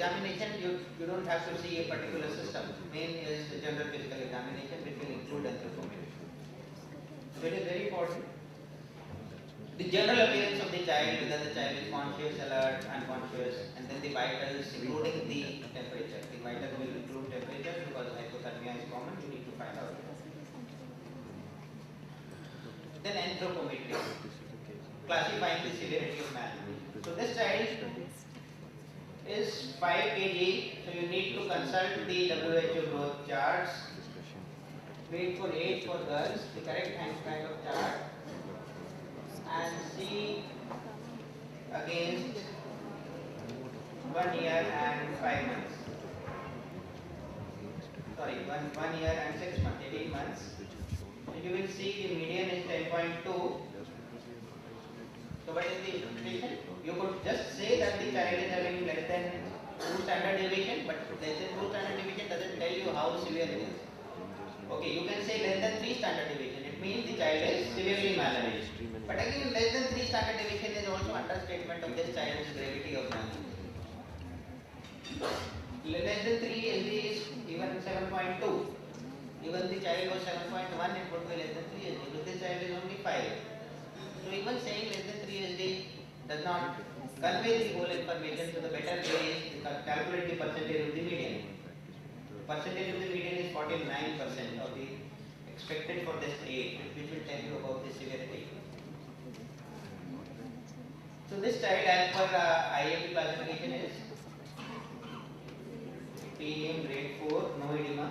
examination, you don't have to see a particular system. Main is the general physical examination, which will include anthropometry. So it is very important. The general appearance of the child, whether the child is conscious, alert, unconscious, and then the vitals, including the temperature. The vitals will include temperature because hypothermia is common. You need to find out. Then anthropometry, classifying the severity of malnutrition. So this child is 5 kg, so you need to consult the WHO growth charts. Wait for age for girls, the correct kind of chart, and see against 1 year and 5 months. Sorry, 1 year and 6 months, 18 months. So you will see the median is 10.2. So what is the interpretation? You could just say that the child is having less than 2 standard deviation, but less than 2 standard deviation doesn't tell you how severe it is. Okay, you can say less than 3 standard deviation. It means the child is severely malnourished. But again, less than 3 standard deviation is also understatement of this child's gravity of malnutrition. Less than 3 is even 7.2. Even the child was 7.1, it would be less than 3 SD. But this child is only 5. So even saying less than 3 SD does not convey the whole information. So the better way is to calculate the percentage of the median. Percentage of the median is 49% of the expected for this age, which will tell you about the severity. So this child, as per IAP classification, is PM grade 4, no edema.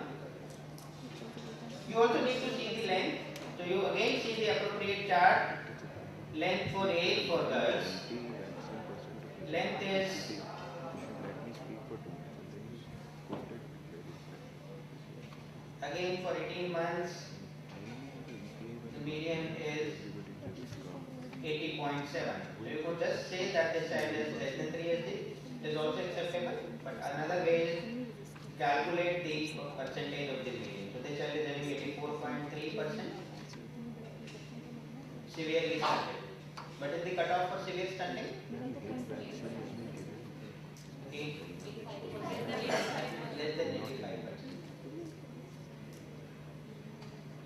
You also need to see the length. So you again see the appropriate chart. Length for age for girls. Length is again for 18 months. The median is 80.7. So you could just say that this child is less than 3 SD. It is also acceptable. But another way is calculate the percentage of the median. So this child is having 84.3%. Severely stunted. What is the cutoff for severe stunting? Less than 85%.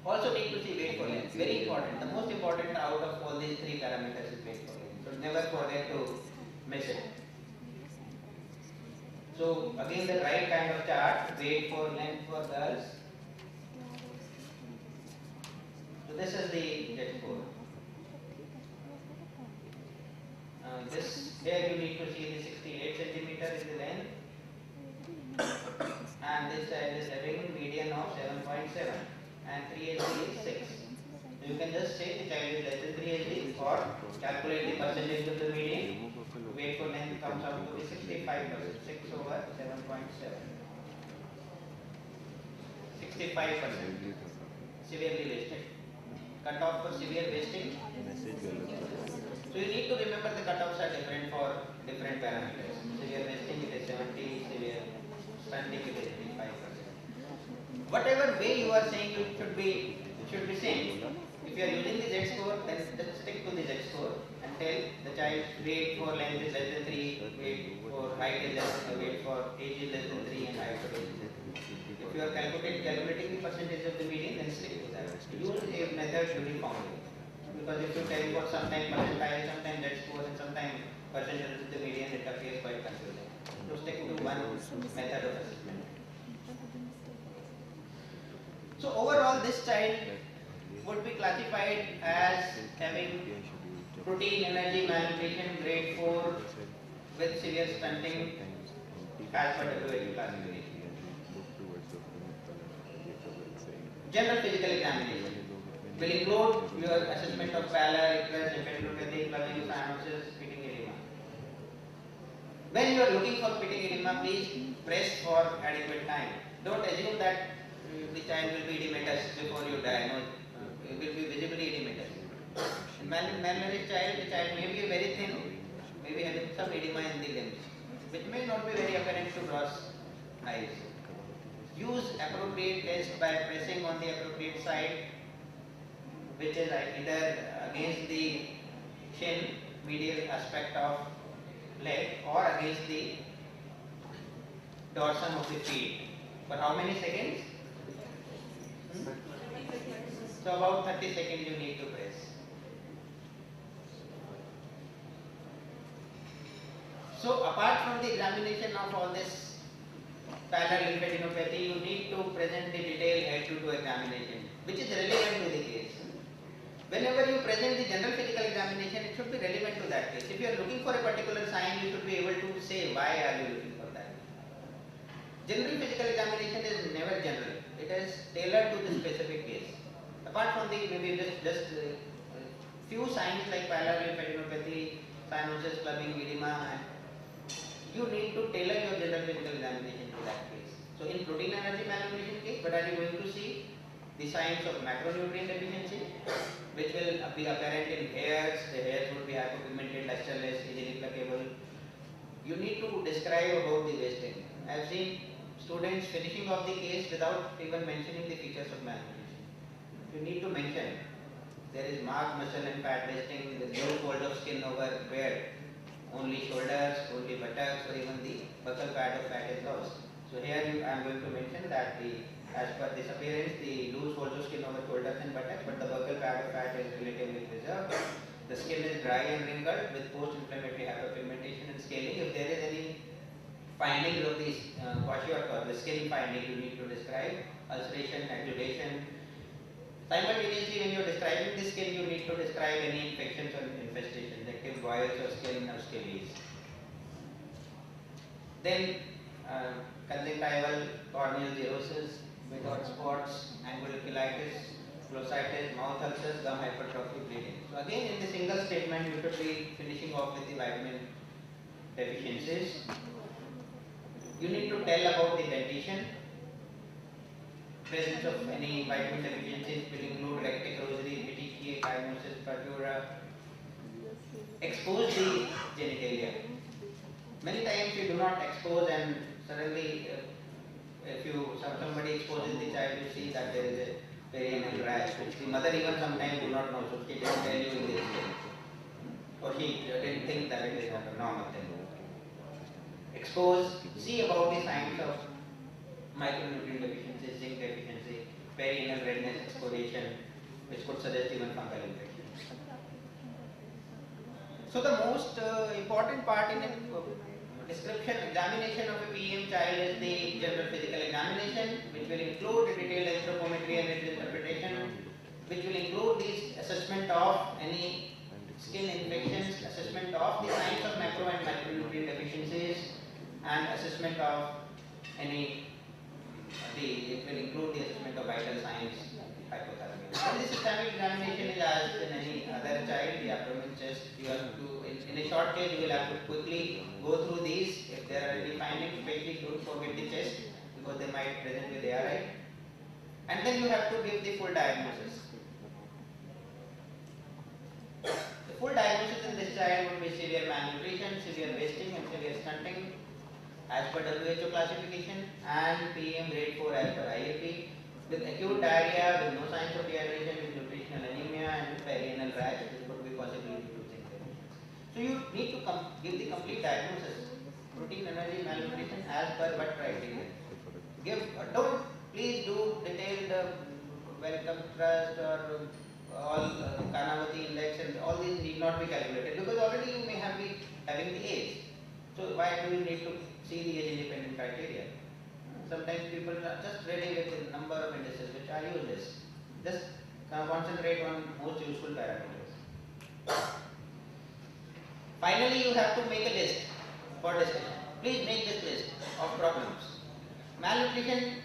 Also need to see weight for length. Very important. The most important out of all these 3 parameters is weight for length. So never forget to miss it. So again the right kind of chart, weight for length for girls. So this is the Z score. This here you need to see the 68 centimeter is the length, and this child is having median of 7.7 and 3 SD is 6. So you can just say the child is less than 3 SD or calculate the percentage of the median. Weight for length comes out to be 65%, 6 over 7.7. 65%. Severely wasted. Cutoff for severe wasting. So you need to remember the cutoffs are different for different parameters. Severe wasting it is 70, severe stunting it is 85%. Whatever way you are saying you should be same. If you are using the Z score, then just stick to the Z score and tell the child's weight for length is less than 3, weight for height is less than, weight for age is less than 3, and height for age is less than 3. If you are calculating the percentage of the median, then stick to that. Use a method uniformly. Because if you tell what sometimes percentile, sometimes Z score, and sometimes percentage of the median, it appears quite confusing. So stick to one method of assessment. So overall, this child would be classified as having protein energy malnutrition grade 4 with severe stunting as per WHO classification. General physical examination will include your assessment of pallor, egress, encephalopathy, clubbing, cyanosis, pitting edema. When you are looking for pitting edema, please press for adequate time. Don't assume that the child will be edematous before you diagnose. It will be visibly edematous. In malnourished child, the child may be very thin, maybe having some edema in the limbs, which may not be very apparent to gross eyes. Use appropriate test by pressing on the appropriate side, which is either against the shin, medial aspect of leg, or against the dorsum of the feet. For how many seconds? So about 30 seconds you need to press. So apart from the examination of all this parallel lymphadenopathy, you need to present the detailed head-to-toe examination, which is relevant to the case. Whenever you present the general physical examination, it should be relevant to that case. If you are looking for a particular sign, you should be able to say why are you looking for that. General physical examination is never general. It is tailored to the specific case. Apart from the maybe just few signs like parallel lymphadenopathy, cyanosis, clubbing, edema, and you need to tailor your general physical examination to that case. So in protein energy malnutrition case, what are you going to see? The signs of macronutrient deficiency, which will be apparent in hairs. The hairs would be hypopigmented, lusterless, easily pluckable. You need to describe about the wasting. I have seen students finishing off the case without even mentioning the features of malnutrition. You need to mention there is marked muscle and fat wasting, the low fold of skin over where only shoulders, only buttocks, or even the buccal pad of fat is lost. So here I am going to mention that as per this appearance, the loose folds of skin over shoulders and buttocks, but the buccal pad of fat is relatively preserved. The skin is dry and wrinkled with post-inflammatory hyperpigmentation and scaling. If there is any findings of this kwashiorkor, the skin finding, you need to describe ulceration, agglutation. Simultaneously, when you are describing the skin, you need to describe any infections or infestations, active boils or skin or scabies. Then conjunctival corneal xerosis, without spots, anguloculitis, glossitis, mouth ulcers, gum hypertrophy, bleeding. So again, in the single statement, you should be finishing off with the vitamin deficiencies. You need to tell about the dentition. Presence of any vitamin deficiencies will include rectic rosary, petechiae, chymosis, purpura. Expose the genitalia. Many times you do not expose, and suddenly if somebody exposes the child, you see that there is a perianal rash, which the mother even sometimes do not know, so she didn't tell you in this case, or she didn't think that it is not a normal thing. Expose, see about the signs of micronutrient deficiency, zinc deficiency, perianal redness, excoriation, which could suggest even fungal infection. So the most important part in a description, examination of a PEM child is the general physical examination, which will include detailed anthropometry and its interpretation, which will include the assessment of any skin infections, assessment of the signs of macro and micronutrient deficiencies, and assessment of any, it will include the assessment of vital signs, hypothermia. When the systemic examination is asked in any other child, the abdomen, chest, you have to, in a short case, you will have to quickly go through these. If there are any findings, especially don't forget the chest, because they might present with ARI. And then you have to give the full diagnosis. The full diagnosis in this child would be severe malnutrition, severe wasting, and severe stunting as per WHO classification, and PM grade 4 as per IAP, with acute diarrhea, with no signs of dehydration, with nutritional anemia, and with perianal rash, which could be possibly due to zinc deficiency. So you need to give the complete diagnosis, protein energy malnutrition as per what criteria. Please do detailed welcome trust or all Kanavati index, and all these need not be calculated, because already you may have be having the age. So why do you need to see the age independent criteria? Sometimes people are just ready with a number of indices which are useless. Just concentrate on most useful parameters. Finally, you have to make a list for discussion. Please make this list of problems. Malnutrition,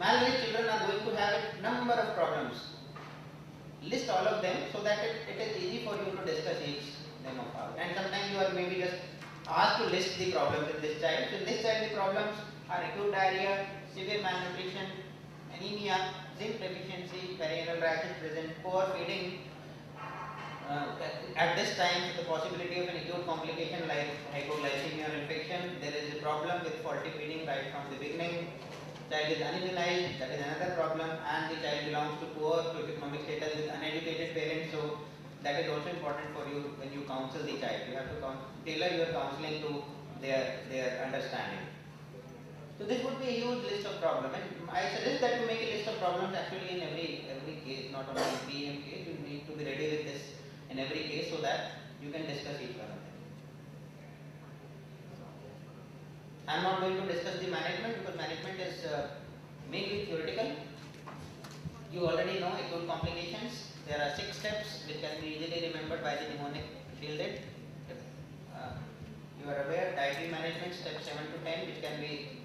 malnourished children are going to have a number of problems. List all of them so that it is easy for you to discuss each them apart. And sometimes you are maybe just asked to list the problems in this child. So in this child the problems are acute diarrhea, severe malnutrition, anemia, zinc deficiency, perianal rashes present, poor feeding. At this time, the possibility of an acute complication like hypoglycemia or infection. There is a problem with faulty feeding right from the beginning. Child is unimmunized, that is another problem, and the child belongs to poor economic status with uneducated parents. So that is also important for you when you counsel the child. You have to tailor your counseling to their understanding. So this would be a huge list of problems, and I suggest that you make a list of problems actually in every case, not only in PM case. You need to be ready with this in every case so that you can discuss each one of them. I am not going to discuss the management because management is mainly theoretical. You already know acute complications. There are 6 steps which can be easily remembered by the mnemonic shielded. You are aware, dietary management step 7 to 10, which can be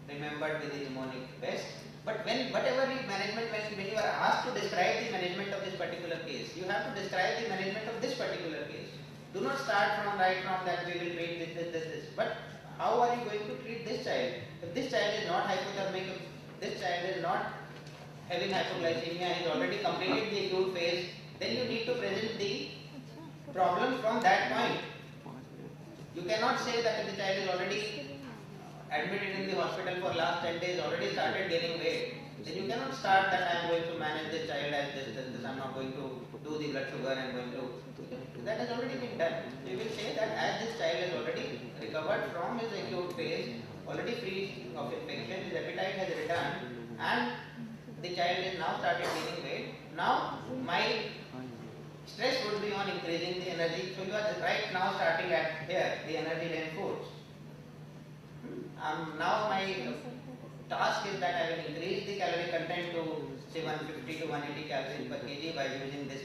remembered with the mnemonic best. But whatever is management, when you are asked to describe the management of this particular case, you have to describe the management of this particular case. Do not start from that we will treat this. But how are you going to treat this child? If this child is not hypothermic, if this child is not having hypoglycemia, is already completed the acute phase, then you need to present the problem from that point. You cannot say that if the child is already admitted in the hospital for last 10 days, already started gaining weight, then you cannot start that I am going to manage this child as this, I am not going to do the blood sugar and going to, that has already been done. You will say that as this child is already recovered from his acute phase, already free of infection, his appetite has returned, and the child is now started gaining weight. Now my stress would be on increasing the energy. So you are right now starting at here, the energy dense foods. Now my task is that I will increase the calorie content to say 150 to 180 calories per kg by using this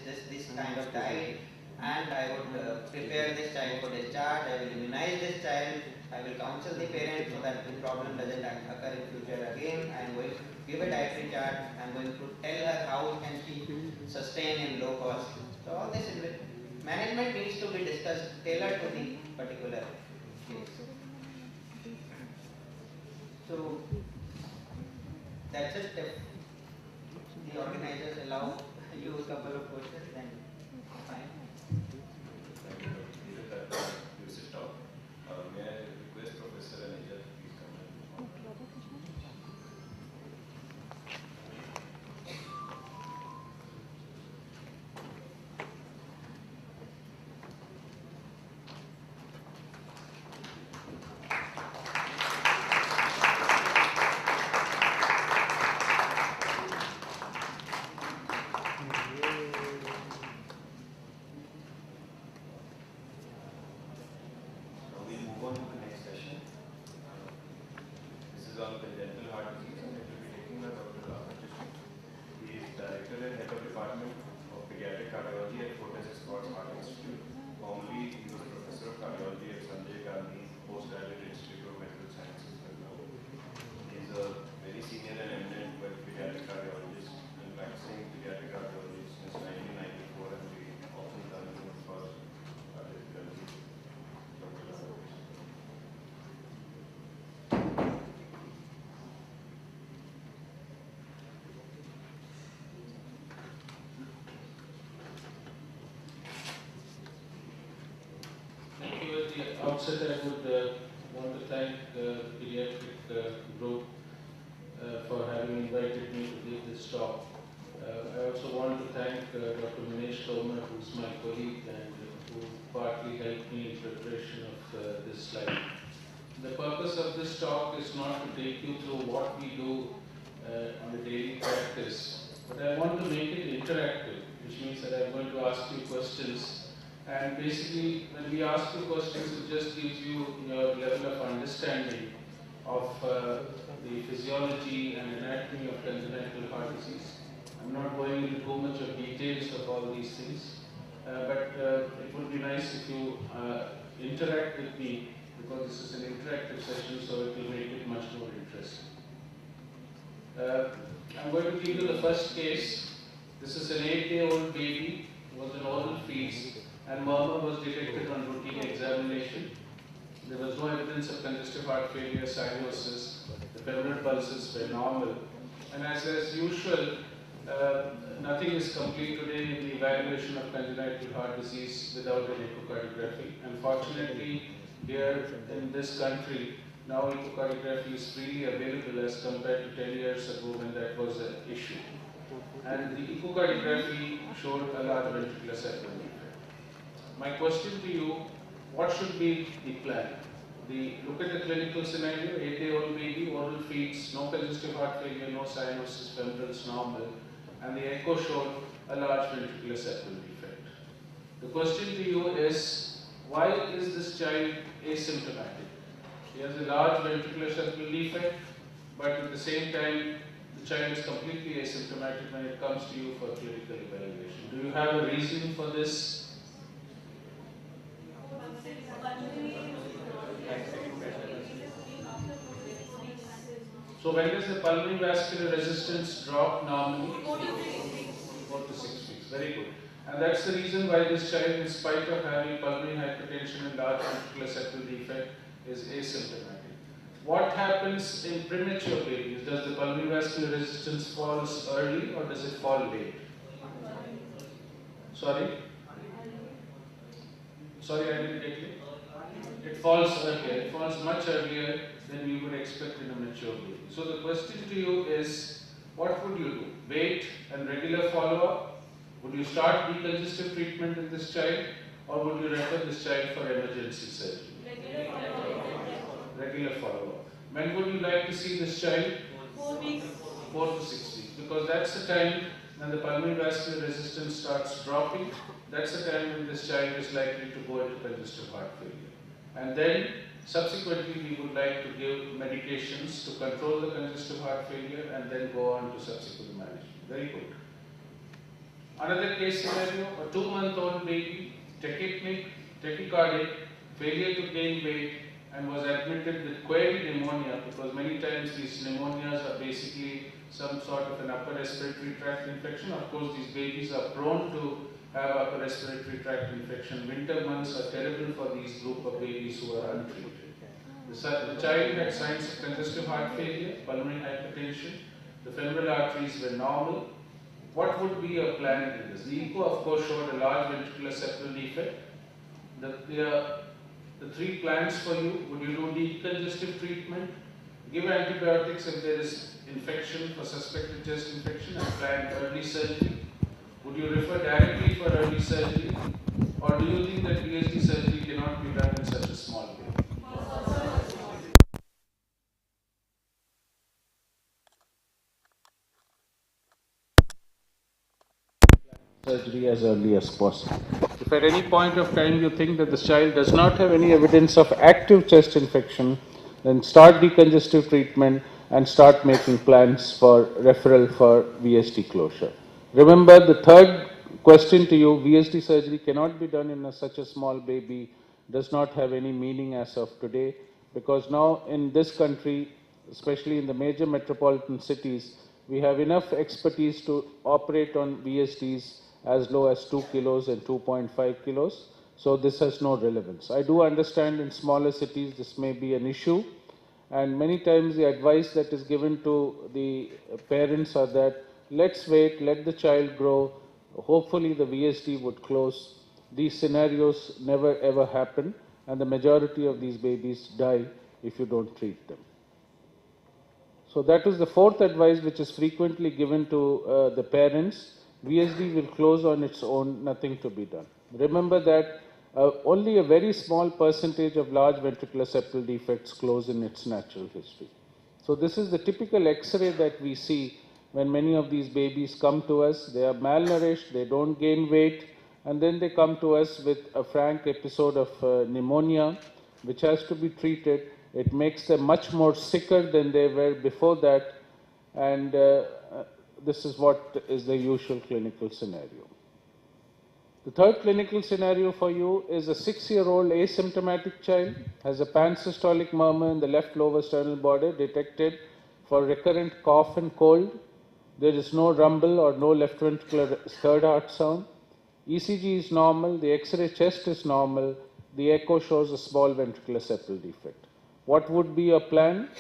kind of diet, and I would prepare this child for discharge. I will immunize this child. I will counsel the parent so that the problem doesn't occur in future again. I am going to give a dietary chart. I am going to tell her how can she sustain in low cost. So all this management needs to be discussed tailored to the particular case. So that's it. If the organizers allow you a couple of questions, then fine. You sit down. May I request Professor Anija to please come in? Outset, I would want to thank the pediatric group for having invited me to give this talk. I also want to thank Dr. Minesh Tomar, who is my colleague and who partly helped me in preparation of this slide. The purpose of this talk is not to take you through what we do on a daily practice, but I want to make it interactive, which means that I'm going to ask you questions. And basically, when we ask you questions, it just gives you your level of understanding of the physiology and anatomy of congenital heart disease. I'm not going into too much of details of all these things, but it would be nice if you interact with me, because this is an interactive session, so it will make it much more interesting. I'm going to give you the first case. This is an 8-day-old baby who was in oral feeds, and murmur was detected on routine examination. There was no evidence of congestive heart failure, cyanosis. The femoral pulses were normal. And as usual, nothing is complete today in the evaluation of congenital heart disease without an echocardiography. Unfortunately, here in this country, now echocardiography is freely available as compared to 10 years ago when that was an issue. And the echocardiography showed a large ventricular septum defect. My question to you, what should be the plan? Look at the clinical scenario, 8-day-old baby, oral feeds, no congestive heart failure, no cyanosis, fembrals normal, and the echo showed a large ventricular septal defect. The question to you is, why is this child asymptomatic? He has a large ventricular septal defect, but at the same time, the child is completely asymptomatic when it comes to you for clinical evaluation. Do you have a reason for this? So when does the pulmonary vascular resistance drop normally? 4 to 6 weeks. Very good. And that's the reason why this child, in spite of having pulmonary hypertension and large ventricular septal defect, is asymptomatic. What happens in premature babies? Does the pulmonary vascular resistance falls early or does it fall late? Sorry? Sorry, I didn't get you. It falls earlier. It falls much earlier than we would expect in a mature baby. So the question to you is, what would you do? Wait and regular follow-up? Would you start decongestive treatment in this child, or would you refer this child for emergency surgery? Regular follow-up. When would you like to see this child? 4 weeks. 4 to 6 weeks, because that's the time when the pulmonary vascular resistance starts dropping. That's the time when this child is likely to go into congestive heart failure. And then subsequently we would like to give medications to control the congestive heart failure and then go on to subsequent management. Very good. Another case scenario, a 2-month-old baby, tachypneic, tachycardic, failure to gain weight, and was admitted with query pneumonia, because many times these pneumonias are basically some sort of an upper respiratory tract infection. Of course, these babies are prone to have upper respiratory tract infection. Winter months are terrible for these group of babies who are untreated. The child had signs of congestive heart failure, pulmonary hypertension. The femoral arteries were normal. What would be a plan in this? The echo, of course, showed a large ventricular septal defect. The 3 plans for you: would you do decongestive treatment, give antibiotics if there is infection for suspected chest infection, and plan early surgery? Would you refer directly for early surgery, or do you think that VSD surgery cannot be done in such a small baby? Surgery as early as possible. If at any point of time you think that this child does not have any evidence of active chest infection, then start decongestive treatment and start making plans for referral for VSD closure. Remember, the third question to you, VSD surgery cannot be done in such a small baby, does not have any meaning as of today, because now in this country, especially in the major metropolitan cities, we have enough expertise to operate on VSDs as low as 2 kilos and 2.5 kilos. So this has no relevance. I do understand in smaller cities this may be an issue, and many times the advice that is given to the parents are that let's wait, let the child grow, hopefully the VSD would close. These scenarios never ever happen, and the majority of these babies die if you don't treat them. So that is the fourth advice which is frequently given to the parents. VSD will close on its own, nothing to be done. Remember that only a very small percentage of large ventricular septal defects close in its natural history. So this is the typical X-ray that we see when many of these babies come to us. They are malnourished, they don't gain weight, and then they come to us with a frank episode of pneumonia, which has to be treated. It makes them much more sicker than they were before that, and this is what is the usual clinical scenario. The third clinical scenario for you is a 6-year-old asymptomatic child, has a pansystolic murmur in the left lower sternal border detected for recurrent cough and cold. There is no rumble or no left ventricular third heart sound. ECG is normal, the X-ray chest is normal, the echo shows a small ventricular septal defect. What would be your plan?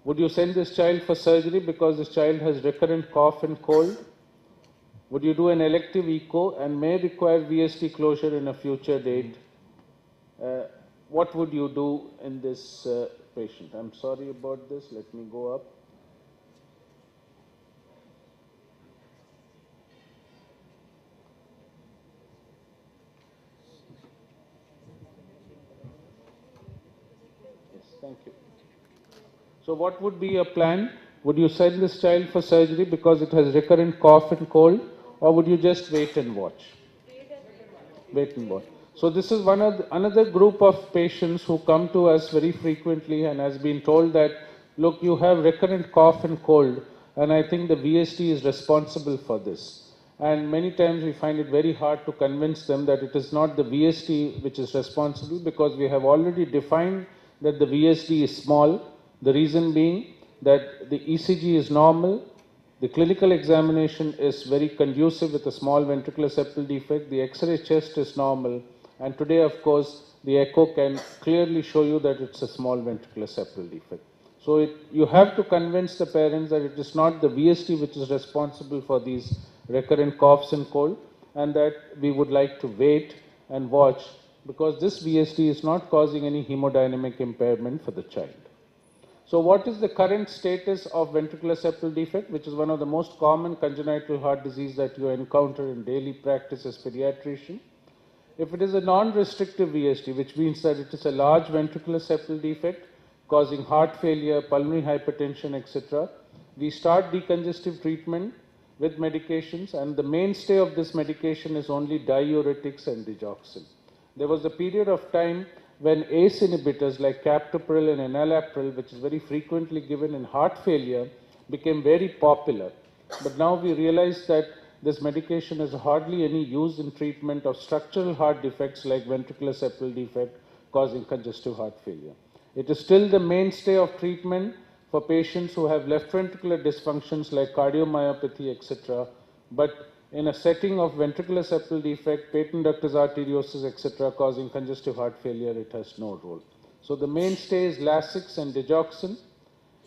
Would you send this child for surgery because this child has recurrent cough and cold? Would you do an elective echo and may require VSD closure in a future date? What would you do in this patient? I'm sorry about this. Let me go up. Thank you. So what would be your plan? Would you send this child for surgery because it has recurrent cough and cold, or would you just wait and watch? Wait and watch. So this is another group of patients who come to us very frequently and has been told that, look, you have recurrent cough and cold, and I think the VST is responsible for this. And many times we find it very hard to convince them that it is not the VST which is responsible, because we have already defined that the VST is small. The reason being that the ECG is normal, the clinical examination is very conducive with a small ventricular septal defect, the X-ray chest is normal, and today, of course, the echo can clearly show you that it's a small ventricular septal defect. So you have to convince the parents that it is not the VST which is responsible for these recurrent coughs and cold, and that we would like to wait and watch, because this VST is not causing any hemodynamic impairment for the child. So what is the current status of ventricular septal defect, which is one of the most common congenital heart disease that you encounter in daily practice as pediatrician? If it is a non-restrictive VST, which means that it is a large ventricular septal defect causing heart failure, pulmonary hypertension, etc., we start decongestive treatment with medications, and the mainstay of this medication is only diuretics and digoxin. There was a period of time when ACE inhibitors like captopril and enalapril, which is very frequently given in heart failure, became very popular. But now we realize that this medication has hardly any use in treatment of structural heart defects like ventricular septal defect causing congestive heart failure. It is still the mainstay of treatment for patients who have left ventricular dysfunctions like cardiomyopathy, etc. But in a setting of ventricular septal defect, patent ductus arteriosus, etc., causing congestive heart failure, it has no role. So the mainstay is Lasix and digoxin,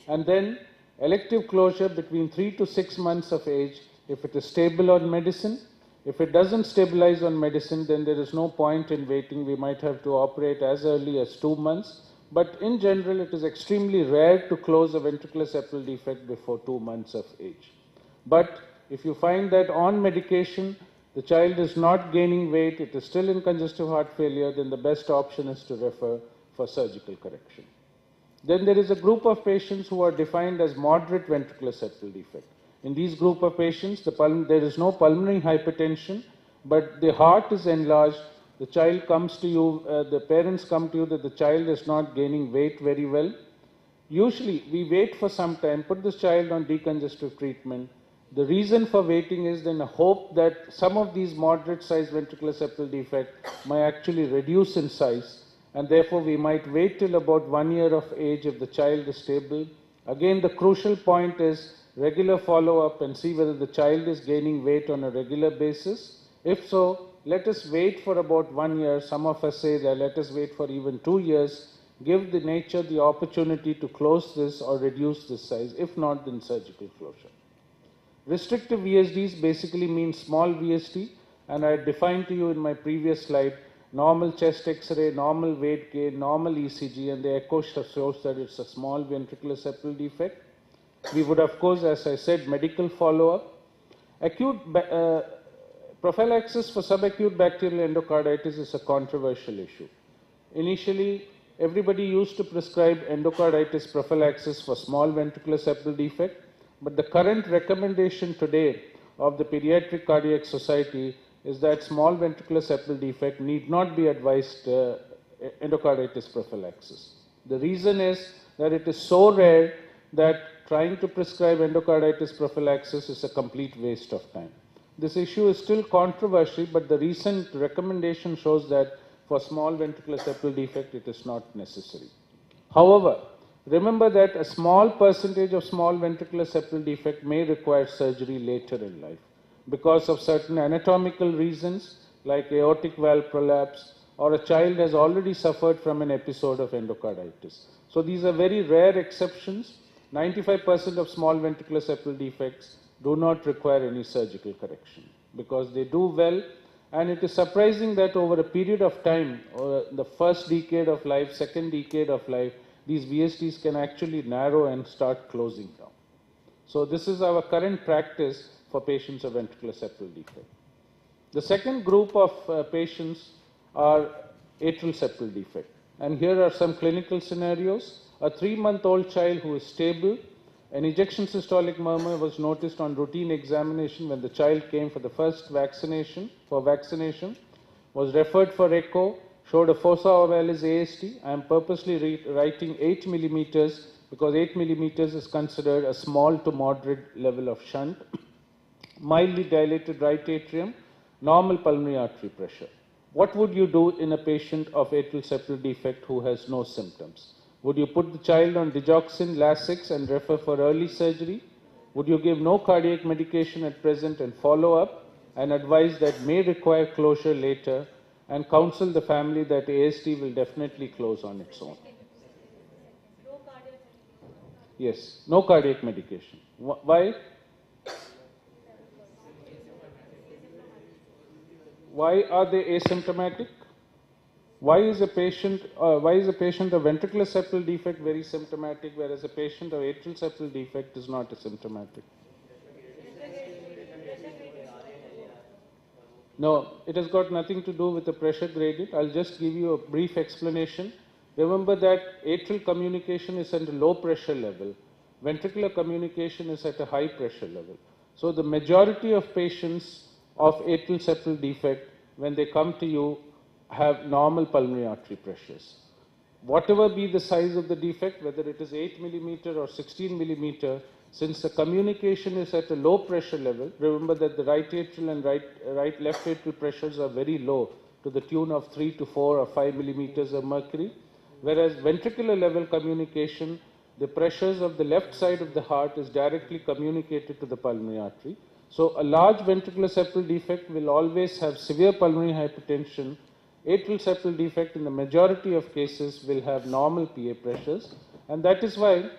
and then elective closure between 3 to 6 months of age if it is stable on medicine. If it doesn't stabilize on medicine, then there is no point in waiting. We might have to operate as early as 2 months. But in general, it is extremely rare to close a ventricular septal defect before 2 months of age. But if you find that on medication, the child is not gaining weight, it is still in congestive heart failure, then the best option is to refer for surgical correction. Then there is a group of patients who are defined as moderate ventricular septal defect. In these group of patients, there is no pulmonary hypertension, but the heart is enlarged. The child comes to you, the parents come to you that the child is not gaining weight very well. Usually, we wait for some time, put this child on decongestive treatment. The reason for waiting is then a hope that some of these moderate sized ventricular septal defect might actually reduce in size, and therefore we might wait till about 1 year of age if the child is stable. Again, the crucial point is regular follow-up and see whether the child is gaining weight on a regular basis. If so, let us wait for about 1 year. Some of us say that let us wait for even 2 years. Give the nature the opportunity to close this or reduce this size. If not, then surgical closure. Restrictive VSDs basically mean small VSD, and I defined to you in my previous slide normal chest X-ray, normal weight gain, normal ECG, and the echo shows that it's a small ventricular septal defect. We would, of course, as I said, medical follow-up. Acute prophylaxis for subacute bacterial endocarditis is a controversial issue. Initially, everybody used to prescribe endocarditis prophylaxis for small ventricular septal defect, but the current recommendation today of the Pediatric Cardiac Society is that small ventricular septal defect need not be advised endocarditis prophylaxis. The reason is that it is so rare that trying to prescribe endocarditis prophylaxis is a complete waste of time. This issue is still controversial, but the recent recommendation shows that for small ventricular septal defect, it is not necessary. However, remember that a small percentage of small ventricular septal defect may require surgery later in life because of certain anatomical reasons like aortic valve prolapse, or a child has already suffered from an episode of endocarditis. So these are very rare exceptions. 95% of small ventricular septal defects do not require any surgical correction because they do well, and it is surprising that over a period of time, the first decade of life, second decade of life, these VSDs can actually narrow and start closing down. So this is our current practice for patients of ventricular septal defect. The second group of patients are atrial septal defect. And here are some clinical scenarios. a 3-month-old child who is stable. An ejection systolic murmur was noticed on routine examination when the child came for the first vaccination, was referred for echo, showed a fossa ovalis AST. I am purposely writing 8 millimeters because 8 millimeters is considered a small to moderate level of shunt. Mildly dilated right atrium, normal pulmonary artery pressure. What would you do in a patient of atrial septal defect who has no symptoms? Would you put the child on digoxin, Lasix and refer for early surgery? Would you give no cardiac medication at present and follow up and advise that may require closure later and counsel the family that AST will definitely close on its own? Yes, no cardiac medication. Why? Why are they asymptomatic? Why is a patient of ventricular septal defect very symptomatic, whereas a patient of atrial septal defect is not asymptomatic? No, it has got nothing to do with the pressure gradient. I'll just give you a brief explanation. Remember that atrial communication is at a low pressure level. Ventricular communication is at a high pressure level. So the majority of patients of atrial septal defect, when they come to you, have normal pulmonary artery pressures. Whatever be the size of the defect, whether it is 8 millimeter or 16 millimeter, since the communication is at a low pressure level, remember that the right atrial and left atrial pressures are very low, to the tune of 3 to 4 or 5 millimeters of mercury, whereas ventricular level communication, the pressures of the left side of the heart is directly communicated to the pulmonary artery. So a large ventricular septal defect will always have severe pulmonary hypertension. Atrial septal defect in the majority of cases will have normal PA pressures, and that is why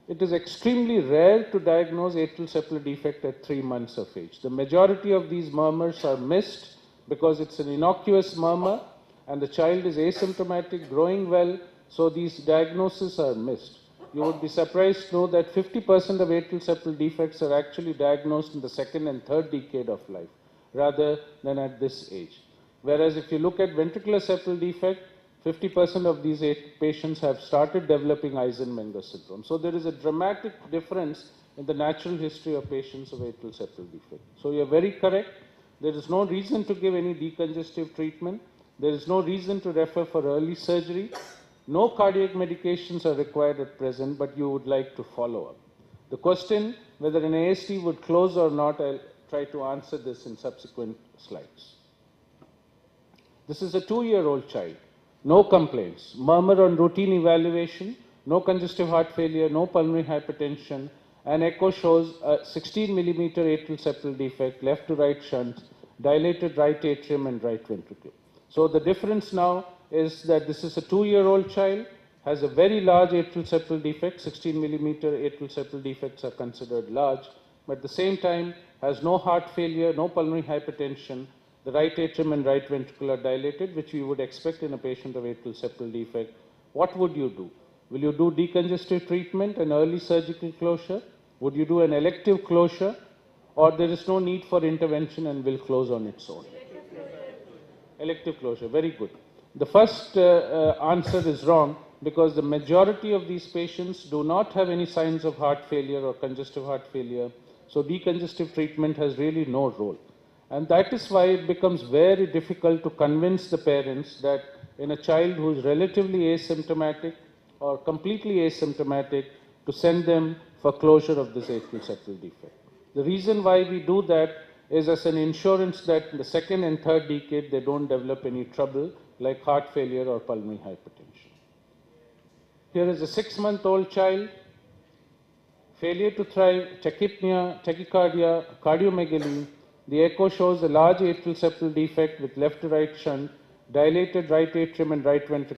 it is extremely rare to diagnose atrial septal defect at 3 months of age. The majority of these murmurs are missed because it's an innocuous murmur and the child is asymptomatic, growing well, so these diagnoses are missed. You would be surprised to know that 50% of atrial septal defects are actually diagnosed in the second and third decade of life, rather than at this age. Whereas if you look at ventricular septal defect, 50% of these patients have started developing Eisenmenger syndrome. So there is a dramatic difference in the natural history of patients of atrial septal defect. So you are very correct. There is no reason to give any decongestive treatment. There is no reason to refer for early surgery. No cardiac medications are required at present, but you would like to follow up. The question whether an AST would close or not, I'll try to answer this in subsequent slides. This is a 2-year-old child. No complaints. Murmur on routine evaluation, no congestive heart failure, no pulmonary hypertension. An echo shows a 16 millimeter atrial septal defect, left to right shunt, dilated right atrium and right ventricle. So the difference now is that this is a 2-year-old child, has a very large atrial septal defect. 16 millimeter atrial septal defects are considered large, but at the same time has no heart failure, no pulmonary hypertension. The right atrium and right ventricle are dilated, which we would expect in a patient of atrial septal defect. What would you do? Will you do decongestive treatment and early surgical closure? Would you do an elective closure? Or there is no need for intervention and will close on its own? Elective closure, very good. The first answer is wrong because the majority of these patients do not have any signs of heart failure or congestive heart failure. So decongestive treatment has really no role. And that is why it becomes very difficult to convince the parents that in a child who is relatively asymptomatic or completely asymptomatic to send them for closure of this atrial septal defect. The reason why we do that is as an insurance that in the second and third decade they don't develop any trouble like heart failure or pulmonary hypertension. Here is a 6-month-old child, failure to thrive, tachypnea, tachycardia, cardiomegaly. The echo shows a large atrial septal defect with left to right shunt, dilated right atrium and right ventricle.